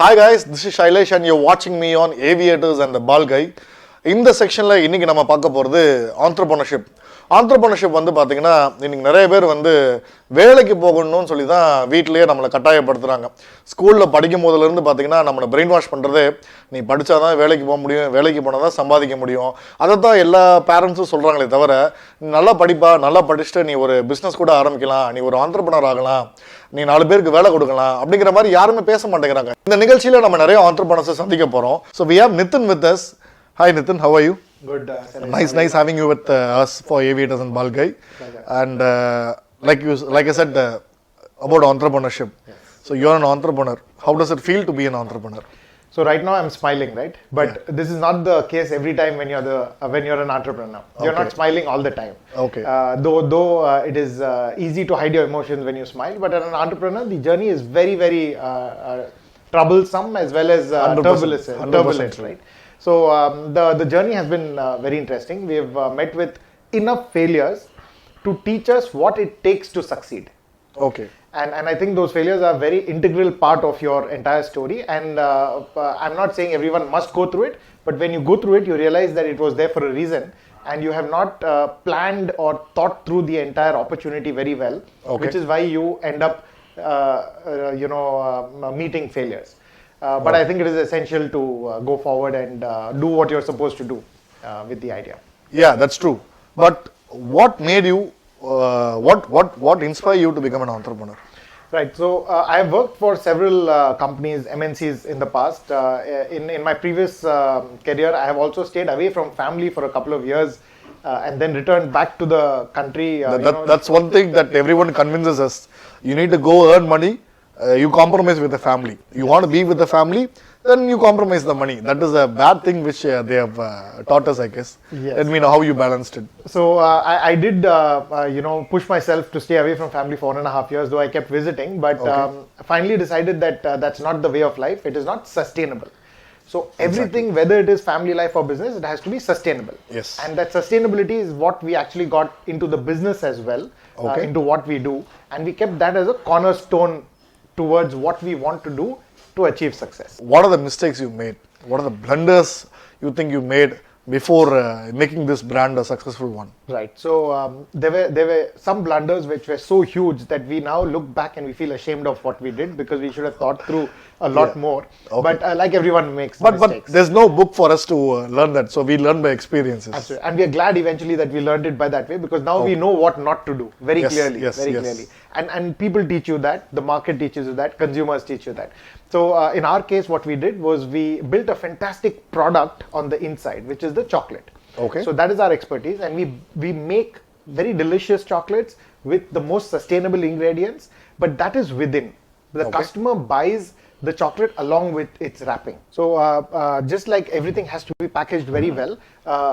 Hi guys, this is Shailesh and you're watching me on Aviators and the Ball Guy. இந்த செக்ஷனில் இன்றைக்கி நம்ம பார்க்க போகிறது ஆண்டர்ப்ரனர்ஷிப். ஆண்டர்ப்ரனர்ஷிப் வந்து பார்த்திங்கன்னா இன்றைக்கி நிறைய பேர் வந்து வேலைக்கு போகணும்னு சொல்லி தான் வீட்டிலேயே நம்மளை கட்டாயப்படுத்துகிறாங்க. ஸ்கூலில் படிக்கும் போதுலேருந்து பார்த்திங்கன்னா நம்மளை பிரெயின் வாஷ் பண்ணுறதே நீ படித்தா தான் வேலைக்கு போக முடியும், வேலைக்கு போனால் தான் சம்பாதிக்க முடியும். அதை தான் எல்லா பேரண்ட்ஸும் சொல்கிறாங்களே தவிர நீ நல்லா படிப்பா, நல்லா படிச்சுட்டு நீ ஒரு பிஸ்னஸ் கூட ஆரம்பிக்கலாம், நீ ஒரு ஆண்டர்ப்ரனர் ஆகலாம், நீ 4 பேருக்கு வேலை கொடுக்கலாம் அப்படிங்கிற மாதிரி யாருமே பேச மாட்டேங்கிறாங்க. இந்த நிகழ்ச்சியில் நம்ம நிறைய ஆண்டர்ப்ரனர்ஸை சந்திக்க போகிறோம். So we have Nitin with us. Hi Nitin, how are you? Good. Nice having you with us for Aviators and Ball Guy. And like I said about entrepreneurship. Yes. So you're an entrepreneur. How does it feel to be an entrepreneur? So right now I'm smiling, right? But this is not the case every time when you're an entrepreneur. You're not smiling all the time. Okay. Though it is easy to hide your emotions when you smile, but as an entrepreneur, the journey is very, very troublesome as well as turbulent, right? So the journey has been very interesting. We have met with enough failures to teach us what it takes to succeed. Okay. And I think those failures are very integral part of your entire story. And I'm not saying everyone must go through it, but when you go through it, you realize that it was there for a reason, and you have not planned or thought through the entire opportunity very well, which is why you end up, meeting failures. But I think it is essential to go forward and do what you're supposed to do with the idea. Yeah, that's true. But what made you, what inspired you to become an entrepreneur? Right. So I have worked for several companies, MNCs in the past. In my previous career, I have also stayed away from family for a couple of years and then returned back to the country. That's one thing that everyone convinces us. You need to go earn money. You compromise with the family. You want to be with the family, then you compromise the money. That is a bad thing which they have taught us, I guess. Yes. Let me know how you balanced it. So I did, push myself to stay away from family for 1.5 years, though I kept visiting. But finally decided that that's not the way of life. It is not sustainable. So everything, whether it is family life or business, it has to be sustainable. Yes. And that sustainability is what we actually got into the business as well, into what we do. And we kept that as a cornerstone towards what we want to do to achieve success. What are the mistakes you made? What are the blunders you think you made before making this brand a successful one? Right. So there were some blunders which were so huge that we now look back and we feel ashamed of what we did, because we should have thought through a lot more. Okay. But like everyone makes mistakes. But there's no book for us to learn that. So we learn by experiences. Absolutely. And we are glad eventually that we learned it by that way, because now we know what not to do very clearly. Clearly. And people teach you that, the market teaches you that, consumers teach you that. So in our case, what we did was we built a fantastic product on the inside, which is the chocolate. Okay. So that is our expertise, and we make very delicious chocolates with the most sustainable ingredients, but that is within. The customer buys the chocolate along with its wrapping. So just like everything has to be packaged very well,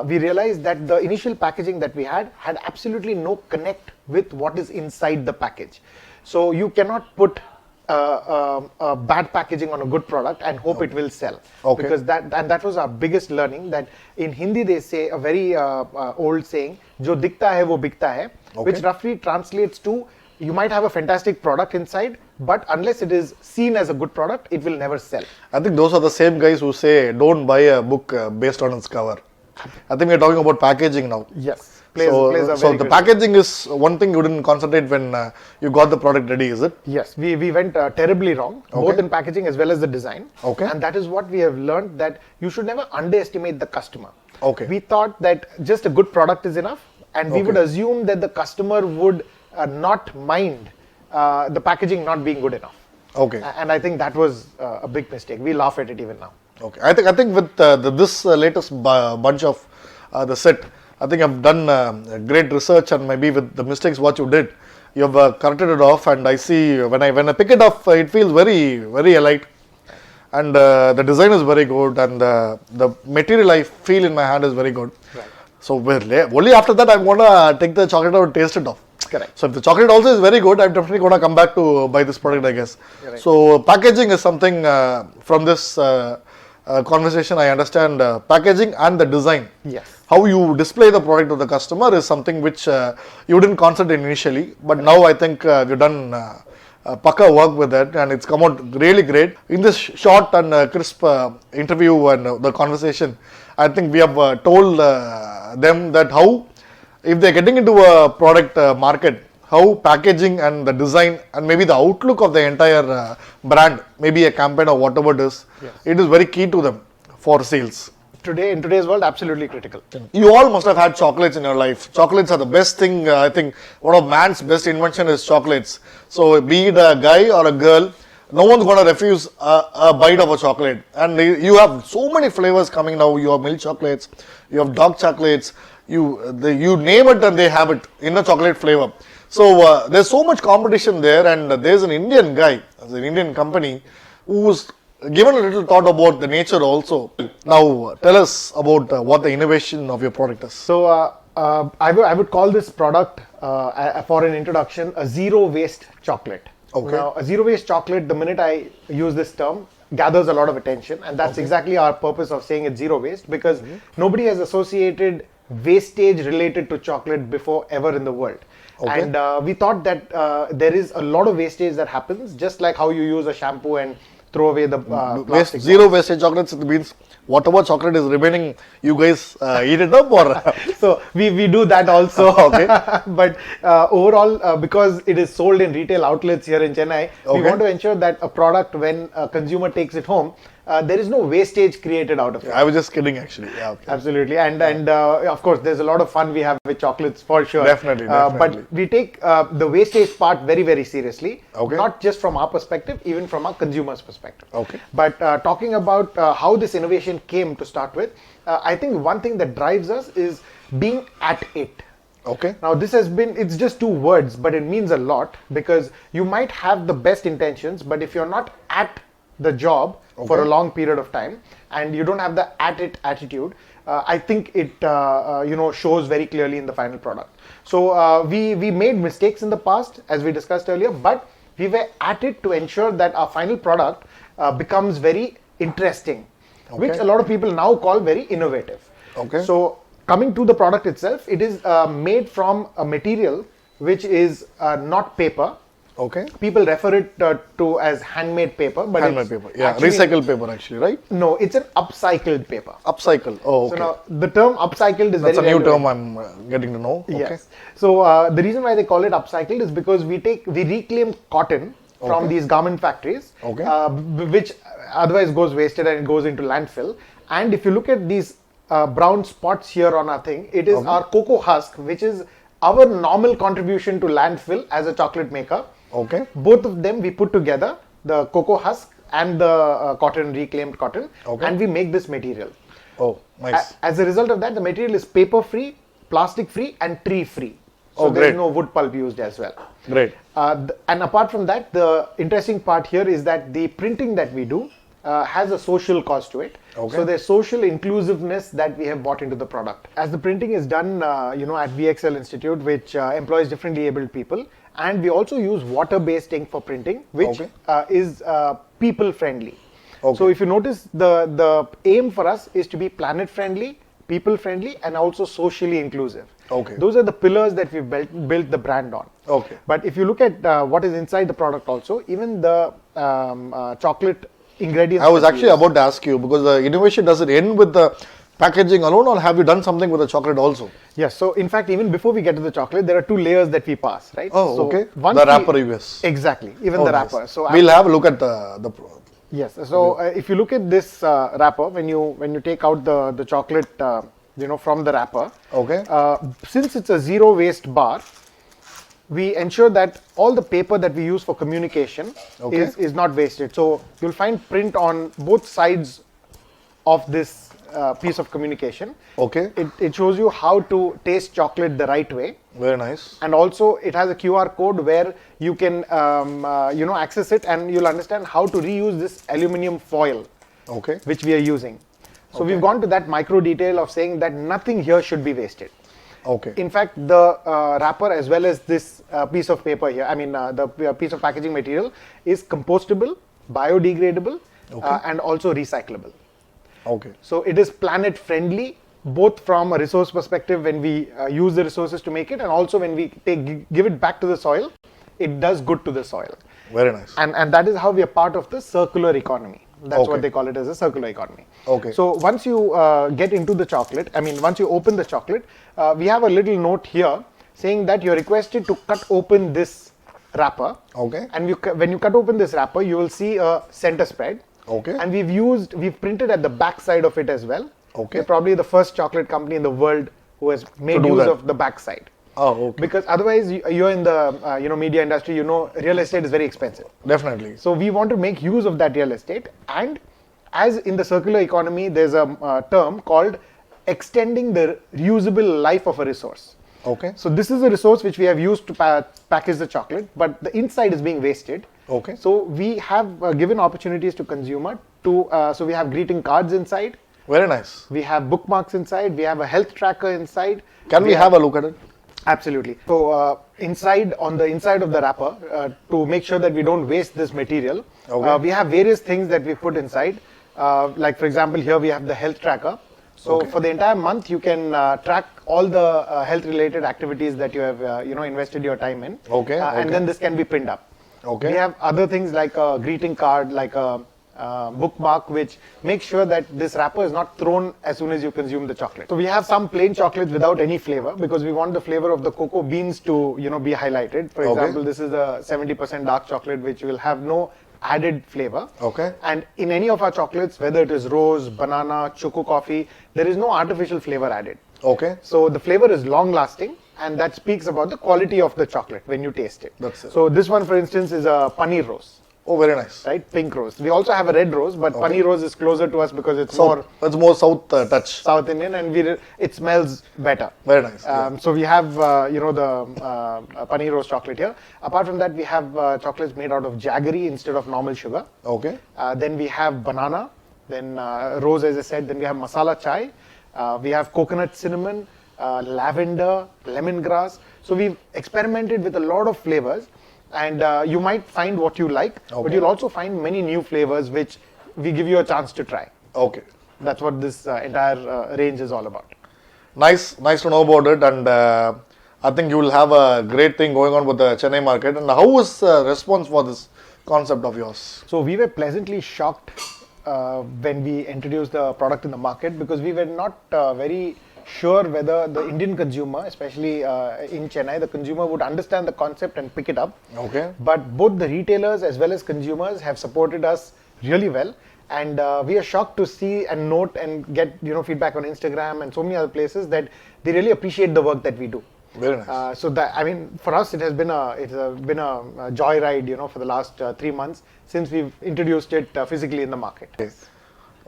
we realized that the initial packaging that we had absolutely no connect with what is inside the package. So you cannot put bad packaging on a good product and hope it will sell. Because that was our biggest learning, that in Hindi they say a very old saying, jo dikhta hai wo bikta hai, which roughly translates to, you might have a fantastic product inside, but unless it is seen as a good product, it will never sell. I think those are the same guys who say don't buy a book based on its cover. I think we're talking about packaging now. Yes. So the packaging is one thing you didn't concentrate when you got the product ready, is it? Yes, we went terribly wrong, both in packaging as well as the design. Okay. And that is what we have learned, that you should never underestimate the customer. Okay. We thought that just a good product is enough, and we would assume that the customer would not mind the packaging not being good enough. Okay. And I think that was a big mistake. We laugh at it even now. Okay. I think with this latest bunch of the set, I think I've done great research, and maybe with the mistakes what you did, you've corrected it off, and I see when I pick it up, it feels very, very light, and the design is very good, and the material I feel in my hand is very good. Right. So only after that I'm gonna take the chocolate out and taste it off. Correct. So if the chocolate also is very good, I'm definitely gonna come back to buy this product, I guess. Correct. So packaging is something from this conversation I understand, packaging and the design. Yes. How you display the product to the customer is something which you didn't concentrate initially, but now I think we've done Paka work with that, and it's come out really great. In this short and crisp interview and the conversation, I think we have told them that how, if they're getting into a product market, how packaging and the design and maybe the outlook of the entire brand, maybe a campaign or whatever it is, it is very key to them for sales. Today, in today's world, absolutely critical. You all must have had chocolates in your life. Chocolates are the best thing. I think one of man's best invention is chocolates. So be it a guy or a girl, no one's going to refuse a bite of a chocolate. And you have so many flavors coming now. You have milk chocolates, you have dark chocolates, you name it and they have it in a chocolate flavor. So there's so much competition there, and there's an Indian guy, an Indian company, who's given a little thought about the nature also. Now tell us about what the innovation of your product is. So I would call this product, for an introduction, a zero waste chocolate. Okay. Now, a zero waste chocolate, the minute I use this term, gathers a lot of attention, and that's exactly our purpose of saying it's zero waste, because nobody has associated wastage related to chocolate before ever in the world. Okay. And we thought that there is a lot of wastage that happens, just like how you use a shampoo and throw away the plastic. Zero wastage chocolates, it means whatever chocolate is remaining, you guys eat it up, or? So we do that also. Okay. But overall, because it is sold in retail outlets here in Chennai, we want to ensure that a product, when a consumer takes it home, there is no wastage created out of it. I was just kidding, actually. Yeah, okay. Absolutely. And of course, there's a lot of fun we have with chocolates for sure. Definitely. But we take the wastage part very, very seriously. Okay. Not just from our perspective, even from our consumer's perspective. Okay. But talking about how this innovation came to start with, I think one thing that drives us is being at it. Okay. Now this has been, it's just two words, but it means a lot, because you might have the best intentions, but if you're not at the job for a long period of time and you don't have the at it attitude, I think it shows very clearly in the final product. So we made mistakes in the past, as we discussed earlier, but we were at it to ensure that our final product becomes very interesting, which a lot of people now call very innovative. Okay. So coming to the product itself, it is made from a material which is not paper. Okay. People refer it to as handmade paper, but handmade paper. Yeah, recycled paper actually, right? No, it's an upcycled paper. Upcycle. Oh, okay. So now the term upcycled is that's very a new term relevant. I'm getting to know. Yes. Okay. So the reason why they call it upcycled is because we reclaim cotton from these garment factories, which otherwise goes wasted and it goes into landfill. And if you look at these brown spots here on our thing, it is our cocoa husk, which is our normal contribution to landfill as a chocolate maker. Okay. Both of them we put together, the cocoa husk and the cotton, reclaimed cotton, and we make this material. Oh, nice. As a result of that, the material is paper free, plastic free, and tree free. So there is no wood pulp used as well. Great. And apart from that, the interesting part here is that the printing that we do has a social cost to it. So there's social inclusiveness that we have brought into the product. As the printing is done, at VXL Institute, which employs differently abled people, and we also use water-based ink for printing, which is people-friendly. So if you notice, the aim for us is to be planet-friendly, people-friendly, and also socially inclusive. Those are the pillars that we've built the brand on. But if you look at what is inside the product also, even the chocolate ingredients. I was actually about to ask you, because the innovation, does it end with the packaging alone, or have you done something with the chocolate also? Yes. So in fact, even before we get to the chocolate, there are two layers that we pass, right? Oh, so okay. The wrapper, yes. Exactly. Even the wrapper. Nice. So we'll have a look at the yes. So if you look at this wrapper, when you take out the chocolate, from the wrapper. Since it's a zero waste bar, we ensure that all the paper that we use for communication is not wasted. So you'll find print on both sides of this piece of communication. It shows you how to taste chocolate the right way. Very nice. And also it has a QR code where you can access it, and you'll understand how to reuse this aluminum foil which we are using. So we've gone to that micro detail of saying that nothing here should be wasted. In fact, the wrapper as well as this piece of paper here, the piece of packaging material is compostable, biodegradable, and also recyclable. So it is planet friendly, both from a resource perspective when we use the resources to make it, and also when we give it back to the soil, it does good to the soil. Very nice. And that is how we are part of the circular economy. That's Okay. what they call it, as a circular economy. Okay. So once you get into the chocolate, once you open the chocolate, we have a little note here saying that you're requested to cut open this wrapper. Okay. And when you cut open this wrapper, you will see a center spread. Okay. And we've printed at the back side of it as well. Okay. We're probably the first chocolate company in the world who has made do use that. of the back side. Oh, okay. Because otherwise, you're in the media industry. Real estate is very expensive. Definitely. So we want to make use of that real estate, and as in the circular economy, there's a term called extending the reusable life of a resource. Okay. So this is a resource which we have used to package the chocolate, but the inside is being wasted. Okay. So we have given opportunities to consumer to. So we have greeting cards inside. Very nice. We have bookmarks inside. We have a health tracker inside. Can we have a look at it? Absolutely. So on the inside of the wrapper, to make sure that we don't waste this material, Okay. we have various things that we put inside. Like for example, here we have the health tracker. So Okay. for the entire month, you can track all the health-related activities that you have invested your time in. Okay, And okay. then this can be pinned up. Okay. We have other things like a greeting card, like a bookmark, which makes sure that this wrapper is not thrown as soon as you consume the chocolate. So we have some plain chocolates without any flavor, because we want the flavor of the cocoa beans to be highlighted. For Okay. example, this is a 70% dark chocolate which will have no added flavor. Okay. And in any of our chocolates, whether it is rose, banana, choco coffee, there is no artificial flavor added. Okay. So the flavor is long lasting, and that speaks about the quality of the chocolate when you taste it. That's it. So this one, for instance, is a paneer rose. Oh, very nice. Right, pink rose. We also have a red rose, but paneer rose is closer to us because it's more It's more south touch. South Indian, and it smells better. Very nice. So we have the paneer rose chocolate here. Apart from that, we have chocolates made out of jaggery instead of normal sugar. Okay. Then we have banana. Then rose, as I said. Then we have masala chai. We have coconut cinnamon, lavender, lemongrass. So we've experimented with a lot of flavors. And you might find what you like, but Okay. you'll also find many new flavors which we give you a chance to try. Okay. That's what this entire range is all about. Nice to know about it, and I think you will have a great thing going on with the Chennai market. And how was response for this concept of yours? So we were pleasantly shocked when we introduced the product in the market, because we were not very sure whether the Indian consumer, especially in Chennai, the consumer would understand the concept and pick it up. Okay. But both the retailers as well as consumers have supported us really well, and we are shocked to see and note and get feedback on Instagram and so many other places that they really appreciate the work that we do. Very nice. So that, for us, it has been a joyride, for the last 3 months since we've introduced it physically in the market. Okay.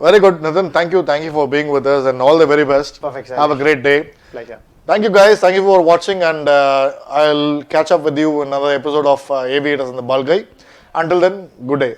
Very good, Nitin. Thank you for being with us, and all the very best. Perfect, Have a Shailesh. great day. Pleasure. Thank you, guys. Thank you for watching, and I'll catch up with you in another episode of Aviators in the Bulk Guy. Until then, good day.